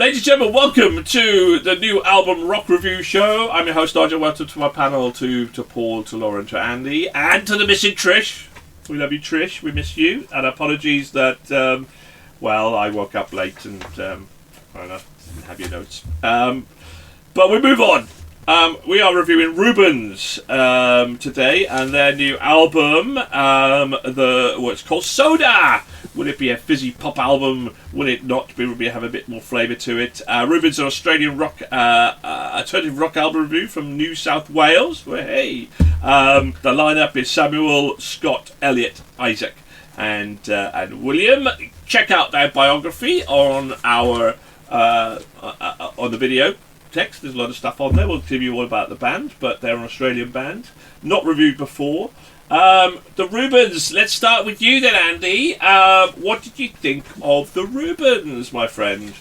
Ladies and gentlemen, welcome to the new album rock review show. I'm your host, Nigel. Welcome to my panel, to Paul, to Lauren, to Andy, and to the missing Trish. We love you, Trish. We miss you. And apologies that, I woke up late and I don't know, didn't have your notes. But we move on. We are reviewing Rubens today and their new album, what's called Soda. Will it be a fizzy pop album? Will it not? Will it have a bit more flavour to it? Rubens, an Australian rock, alternative rock album review from New South Wales. Well, hey, the lineup is Samuel, Scott, Elliott, Izaac, and William. Check out their biography on our on the video text. There's a lot of stuff on there. We'll tell you all about the band, but they're an Australian band, not reviewed before. The Rubens, let's start with you then, Andy. What did you think of the Rubens, my friend?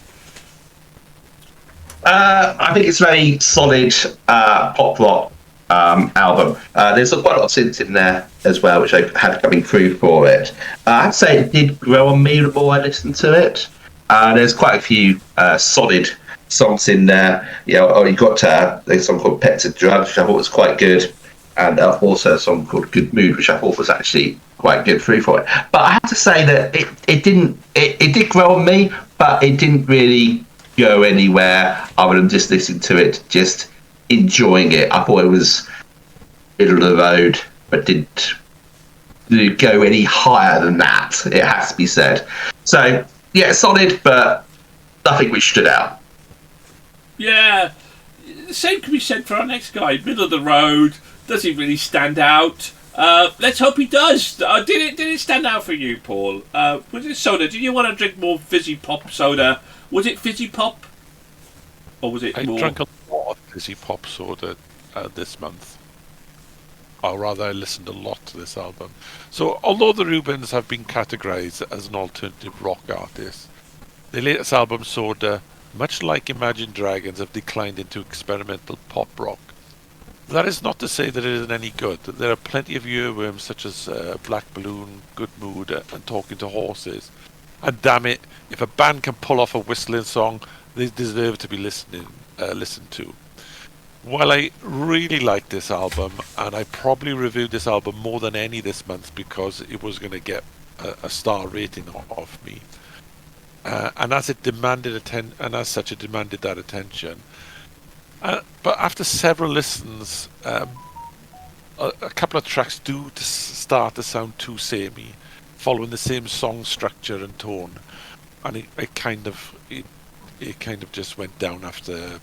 I think it's a very solid pop rock album. There's quite a lot of synths in there as well, which I had coming through for it. I'd say it did grow on me the more I listened to it. There's quite a few solid songs in there. You got a song called Pets and Drugs, which I thought was quite good. And also a song called Good Mood, which I thought was actually quite good through for it. But I have to say that it did grow on me, but it didn't really go anywhere other than just listening to it, just enjoying it. I thought it was middle of the road, but didn't go any higher than that, it has to be said. So, yeah, solid, but nothing which stood out. Yeah, the same can be said for our next guy. Middle of the road. Does he really stand out? Let's hope he does. Did it stand out for you, Paul? Was it soda? Did you want to drink more fizzy pop soda? Was it fizzy pop? Or was it more... I drank a lot of fizzy pop soda this month. Or rather, I listened a lot to this album. So, although the Rubens have been categorised as an alternative rock artist, the latest album, Soda, much like Imagine Dragons, have declined into experimental pop rock. That is not to say that it isn't any good. There are plenty of earworms such as Black Balloon, Good Mood, and Talking to Horses. And damn it, if a band can pull off a whistling song, they deserve to be listened to. While I really like this album, and I probably reviewed this album more than any this month because it was going to get a star rating off me, and as it demanded as such it demanded that attention. But after several listens, a couple of tracks do start to sound too samey, following the same song structure and tone, and it kind of just went down after the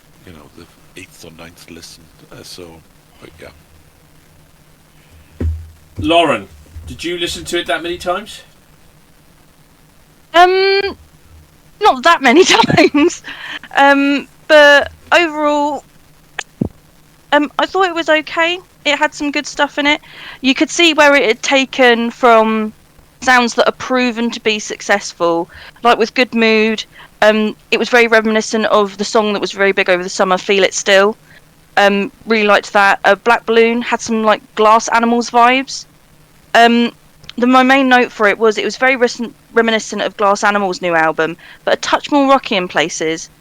8th or 9th listen. But yeah. Lauren, did you listen to it that many times? Not that many times. But overall, I thought it was okay. It had some good stuff in it. You could see where it had taken from sounds that are proven to be successful, like with Good Mood. It was very reminiscent of the song that was very big over the summer, Feel It Still. Really liked that. Black Balloon had some like Glass Animals vibes. My main note for it was very reminiscent of Glass Animals' new album, but a touch more rocky in places.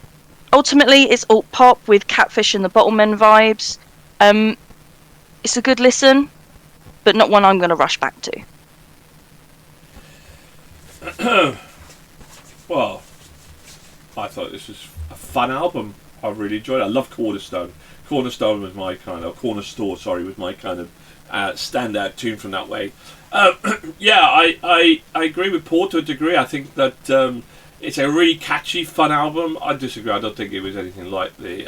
Ultimately, it's alt pop with Catfish and the Bottlemen vibes. It's a good listen, but not one I'm going to rush back to. Well, I thought this was a fun album. I really enjoyed it. I love Cornerstone. Cornerstone was my kind of standout tune from that way. Yeah, I agree with Paul to a degree. I think that it's a really catchy, fun album. I disagree. I don't think it was anything like the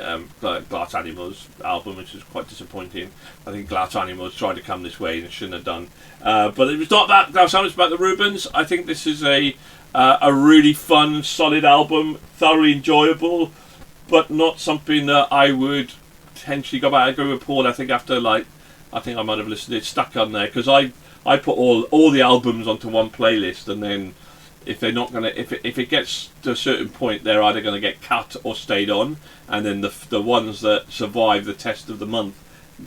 Glass Animals album, which was quite disappointing. I think Glass Animals tried to come this way and shouldn't have done. But it was not about Glass Animals, it's about the Rubens. I think this is a really fun, solid album, thoroughly enjoyable, but not something that I would potentially go back. I agree with Paul. I think I might have listened to it, stuck on there, because I put all the albums onto one playlist, and then if they're not gonna, if it gets to a certain point, they're either gonna get cut or stayed on, and then the ones that survive the test of the month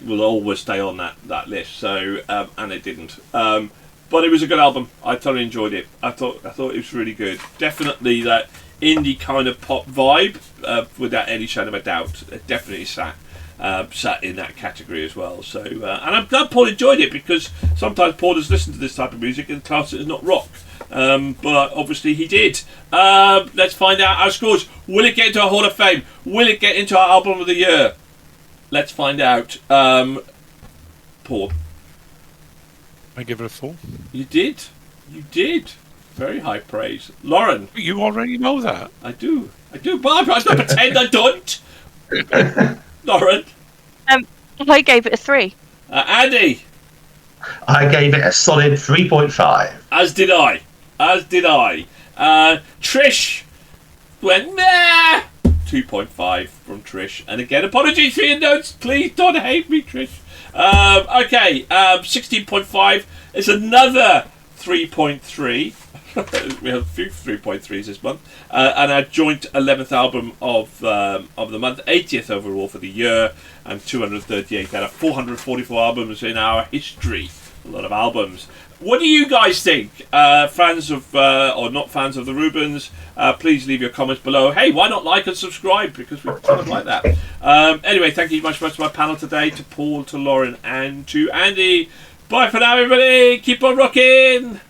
will always stay on that list. So and it didn't. But it was a good album. I totally enjoyed it. I thought it was really good. Definitely that indie kind of pop vibe, without any shadow of a doubt. It definitely sat in that category as well. So, and I'm glad Paul enjoyed it, because sometimes Paul has listened to this type of music and class it as not rock. But obviously he did. Let's find out our scores. Will it get into our Hall of Fame? Will it get into our Album of the Year? Let's find out. Paul. I give it a 4. You did. Very high praise. Lauren. You already know that. I do. Barbara, I don't pretend I don't. Lauren. I gave it a 3. Andy. I gave it a solid 3.5. As did I. Trish went meh. 2.5 from Trish. And again, apologies for your notes. Please don't hate me, Trish. Okay, 16.5 is another 3.3. We have a few 3.3s this month. And our joint 11th album of the month, 80th overall for the year, and 238 out of 444 albums in our history. A lot of albums. What do you guys think? Fans of, or not fans of the Rubens, please leave your comments below. Hey, why not like and subscribe? Because we kind of like that. Anyway, thank you much to my panel today, to Paul, to Lauren, and to Andy. Bye for now, everybody. Keep on rocking.